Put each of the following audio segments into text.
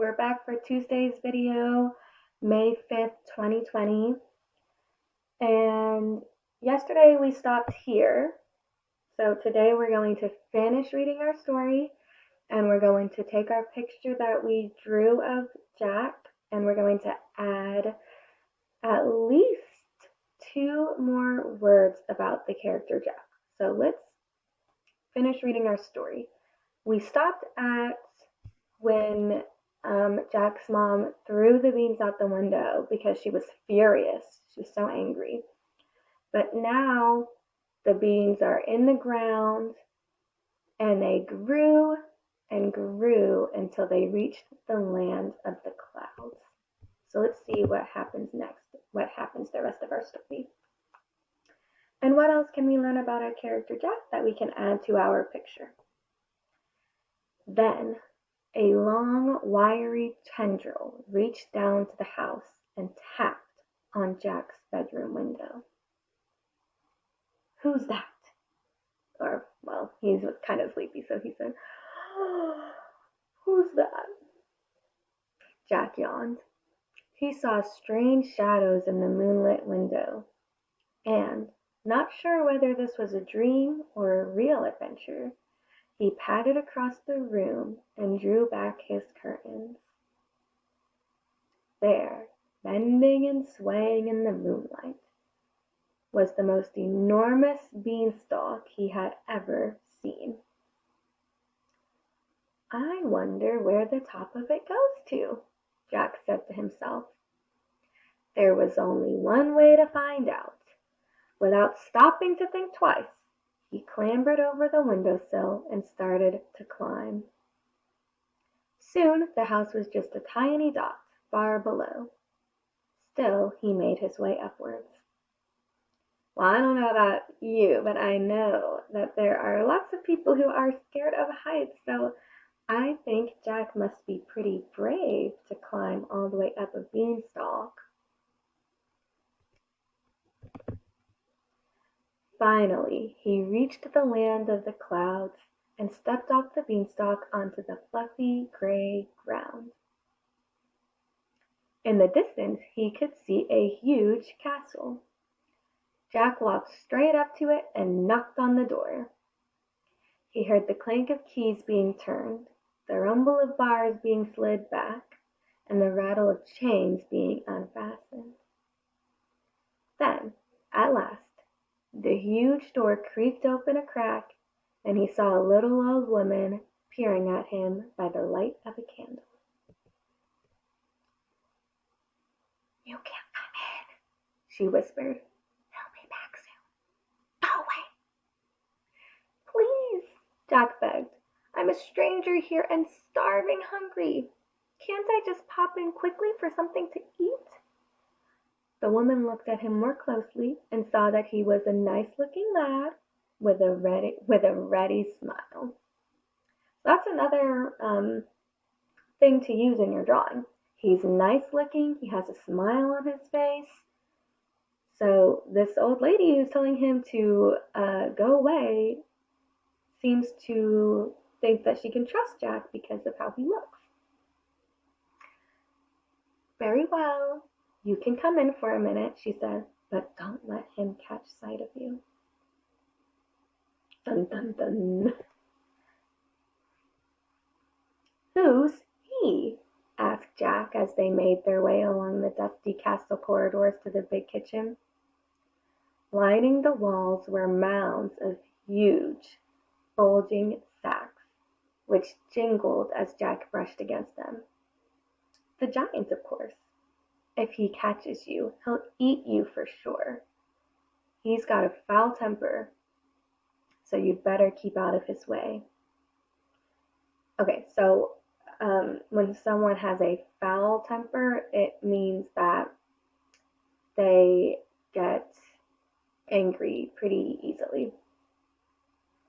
we're back for Tuesday's video, May 5th, 2020. And yesterday we stopped here. So today we're going to finish reading our story and we're going to take our picture that we drew of Jack and we're going to add at least 2 more words about the character Jack. So let's finish reading our story. We stopped at when Jack's mom threw the beans out the window because she was furious. She was so angry. But now the beans are in the ground and they grew and grew until they reached the land of the clouds. So let's see what happens next, what happens the rest of our story. And what else can we learn about our character Jack that we can add to our picture? Then a long, wiry tendril reached down to the house and tapped on Jack's bedroom window. "Who's that?" Or, well, he was kind of sleepy, so he said, "Who's that?" Jack yawned. He saw strange shadows in the moonlit window, and, not sure whether this was a dream or a real adventure, he padded across the room and drew back his curtains. There, bending and swaying in the moonlight, was the most enormous beanstalk he had ever seen. "I wonder where the top of it goes to," Jack said to himself. There was only one way to find out. Without stopping to think twice, he clambered over the windowsill and started to climb. Soon the house was just a tiny dot far below. Still, he made his way upwards. Well, I don't know about you, but I know that there are lots of people who are scared of heights, so I think Jack must be pretty brave to climb all the way up a beanstalk. Finally, he reached the land of the clouds and stepped off the beanstalk onto the fluffy gray ground. In the distance, he could see a huge castle. Jack walked straight up to it and knocked on the door. He heard the clank of keys being turned, the rumble of bars being slid back, and the rattle of chains being unfastened. Then, at last, the huge door creaked open a crack, and he saw a little old woman peering at him by the light of a candle. "You can't come in," she whispered. "He'll be back soon. Go away." "Please," Jack begged. "I'm a stranger here and starving hungry. Can't I just pop in quickly for something to eat?" The woman looked at him more closely and saw that he was a nice-looking lad with a ready smile. That's another thing to use in your drawing. He's nice-looking, he has a smile on his face. So this old lady who's telling him to go away seems to think that she can trust Jack because of how he looks. "Very well. You can come in for a minute," she said, "but don't let him catch sight of you." Dun dun dun. "Who's he?" asked Jack as they made their way along the dusty castle corridors to the big kitchen. Lining the walls were mounds of huge, bulging sacks, which jingled as Jack brushed against them. "The giant, of course. If he catches you, he'll eat you for sure. He's got a foul temper, so you'd better keep out of his way." Okay, so when someone has a foul temper, it means that they get angry pretty easily,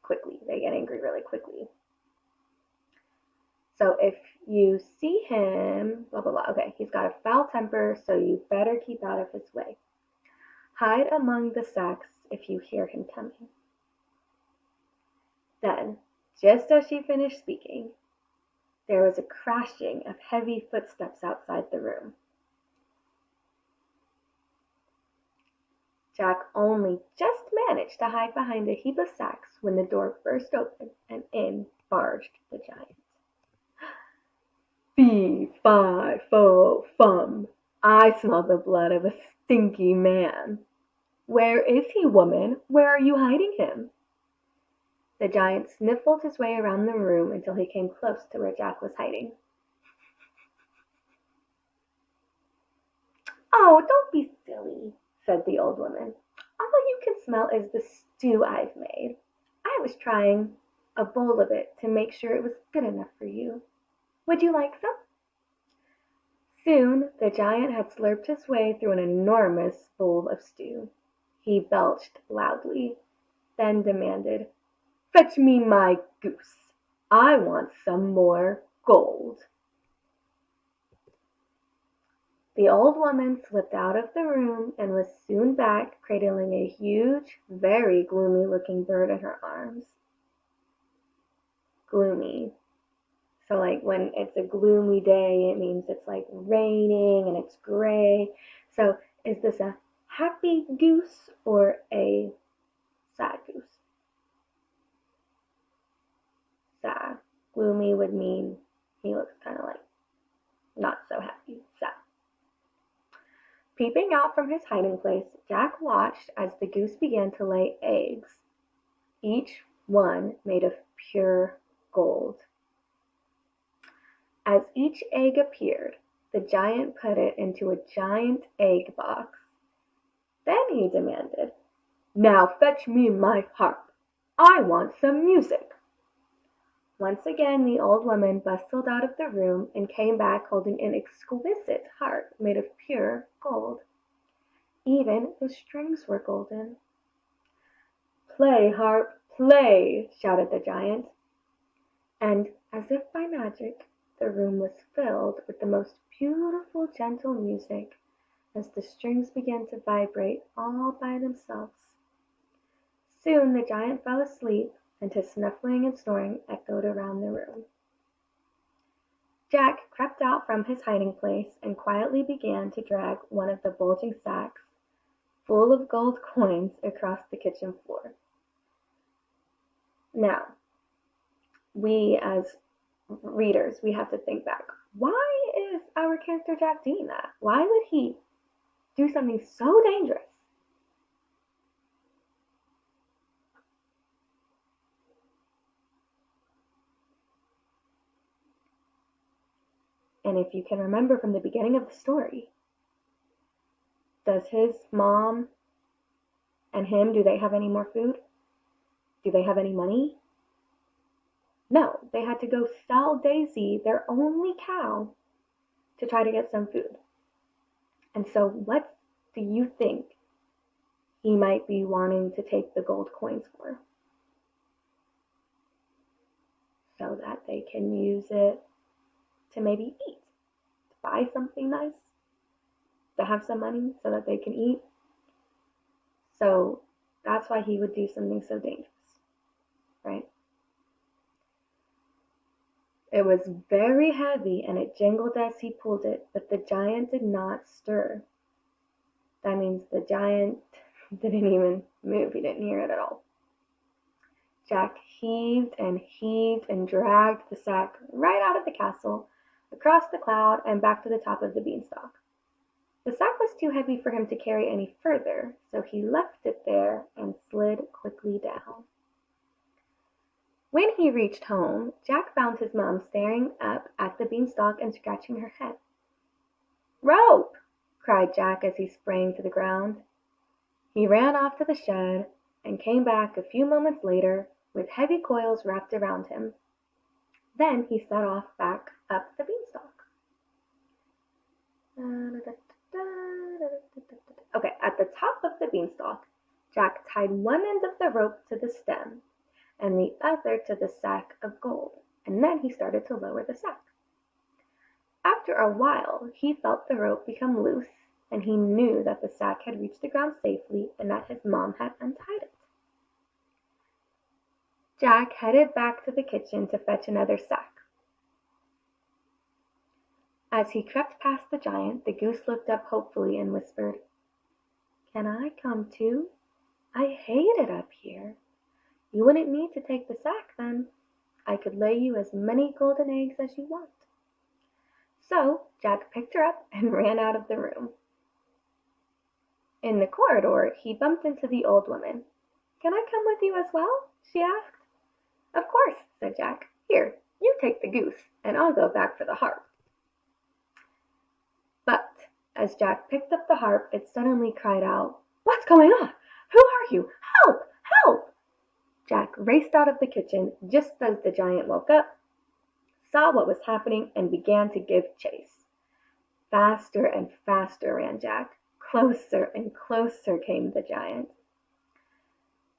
quickly. They get angry really quickly. So if you see him, blah, blah, blah. Okay, he's got a foul temper, so you better keep out of his way. Hide among the sacks if you hear him coming. Then, just as she finished speaking, There was a crashing of heavy footsteps outside the room. Jack only just managed to hide behind a heap of sacks when the door burst open and in barged the giant. Fee, fi, fo, fum. I smell the blood of a stinky man. Where is he, woman? Where are you hiding him? The giant sniffled his way around the room until he came close to where Jack was hiding. Oh, don't be silly, said the old woman. All you can smell is the stew I've made. I was trying a bowl of it to make sure it was good enough for you. Would you like some? Soon the giant had slurped his way through an enormous bowl of stew. He belched loudly, then demanded, Fetch me my goose. I want some more gold. The old woman slipped out of the room and was soon back, cradling a huge, very gloomy-looking bird in her arms. Gloomy. So like when it's a gloomy day, it means it's like raining and it's gray. So is this a happy goose or a sad goose? Sad. Gloomy would mean he looks kind of like not so happy. Sad. Peeping out from his hiding place, Jack watched as the goose began to lay eggs, each one made of pure gold. As each egg appeared, the giant put it into a giant egg box. Then he demanded, Now fetch me my harp. I want some music. Once again the old woman bustled out of the room and came back holding an exquisite harp made of pure gold. Even the strings were golden. Play, harp, play, shouted the giant. And, as if by magic, the room was filled with the most beautiful, gentle music as the strings began to vibrate all by themselves. Soon the giant fell asleep, and his snuffling and snoring echoed around the room. Jack crept out from his hiding place and quietly began to drag one of the bulging sacks full of gold coins across the kitchen floor. Now, we as readers, we have to think back. Why is our character Jack doing that? Why would he do something so dangerous? And if you can remember from the beginning of the story, does his mom and him, do they have any more food? Do they have any money? No, they had to go sell Daisy, their only cow, to try to get some food. And so what do you think he might be wanting to take the gold coins for? So that they can use it to maybe eat, to buy something nice, to have some money so that they can eat. So that's why he would do something so dangerous, right? It was very heavy and it jingled as he pulled it, but the giant did not stir. That means the giant didn't even move. He didn't hear it at all. Jack heaved and dragged the sack right out of the castle, across the cloud, and back to the top of the beanstalk. The sack was too heavy for him to carry any further, so he left it there and slid quickly down. When he reached home, Jack found his mom staring up at the beanstalk and scratching her head. "Rope!" cried Jack as he sprang to the ground. He ran off to the shed and came back a few moments later with heavy coils wrapped around him. Then he set off back up the beanstalk. Okay, at the top of the beanstalk, Jack tied one end of the rope to the stem and the other to the sack of gold, and then he started to lower the sack. After a while, he felt the rope become loose, and he knew that the sack had reached the ground safely and that his mom had untied it. Jack headed back to the kitchen to fetch another sack. As he crept past the giant, the goose looked up hopefully and whispered, "Can I come too? I hate it up here. You wouldn't need to take the sack then. I could lay you as many golden eggs as you want." So Jack picked her up and ran out of the room. In the corridor, he bumped into the old woman. "Can I come with you as well?" she asked. "Of course," said Jack. "Here, you take the goose, and I'll go back for the harp." But as Jack picked up the harp, it suddenly cried out, "What's going on? Who are you? Help! Help!" Jack raced out of the kitchen just as the giant woke up, saw what was happening, and began to give chase. Faster and faster ran Jack. Closer and closer came the giant.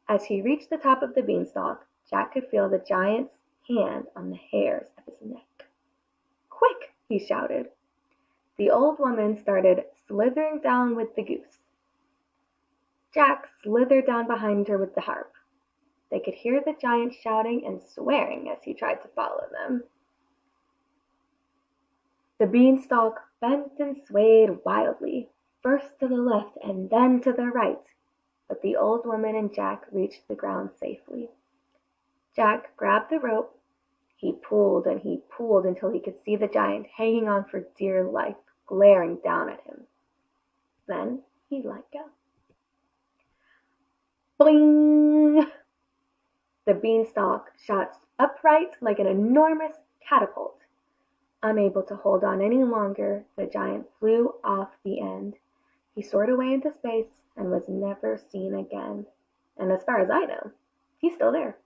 As he reached the top of the beanstalk, Jack could feel the giant's hand on the hairs of his neck. "Quick!" he shouted. The old woman started slithering down with the goose. Jack slithered down behind her with the harp. They could hear the giant shouting and swearing as he tried to follow them. The beanstalk bent and swayed wildly, first to the left and then to the right, but the old woman and Jack reached the ground safely. Jack grabbed the rope. He pulled and he pulled until he could see the giant hanging on for dear life, glaring down at him. Then he let go. Bling! The beanstalk shot upright like an enormous catapult. Unable to hold on any longer, the giant flew off the end. He soared away into space and was never seen again. And as far as I know, he's still there.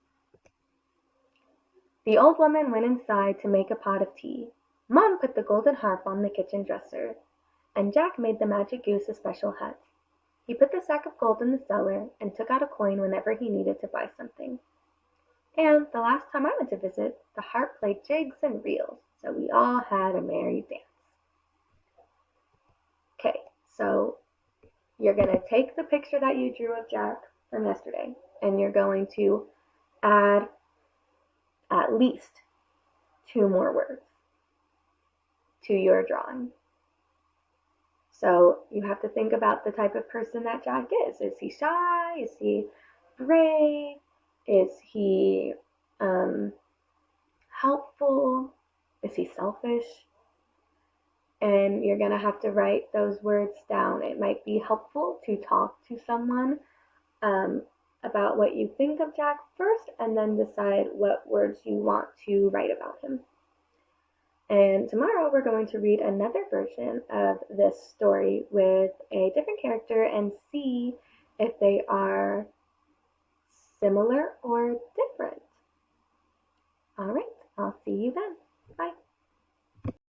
The old woman went inside to make a pot of tea. Mom put the golden harp on the kitchen dresser, and Jack made the magic goose a special hut. He put the sack of gold in the cellar and took out a coin whenever he needed to buy something. And the last time I went to visit, the harp played jigs and reels, so we all had a merry dance. Okay, so you're going to take the picture that you drew of Jack from yesterday, and you're going to add at least 2 more words to your drawing. So you have to think about the type of person that Jack is. Is he shy? Is he brave? Is he helpful? Is he selfish? And you're going to have to write those words down. It might be helpful to talk to someone about what you think of Jack first, and then decide what words you want to write about him. And tomorrow we're going to read another version of this story with a different character and see if they are similar or different. All right, I'll see you then.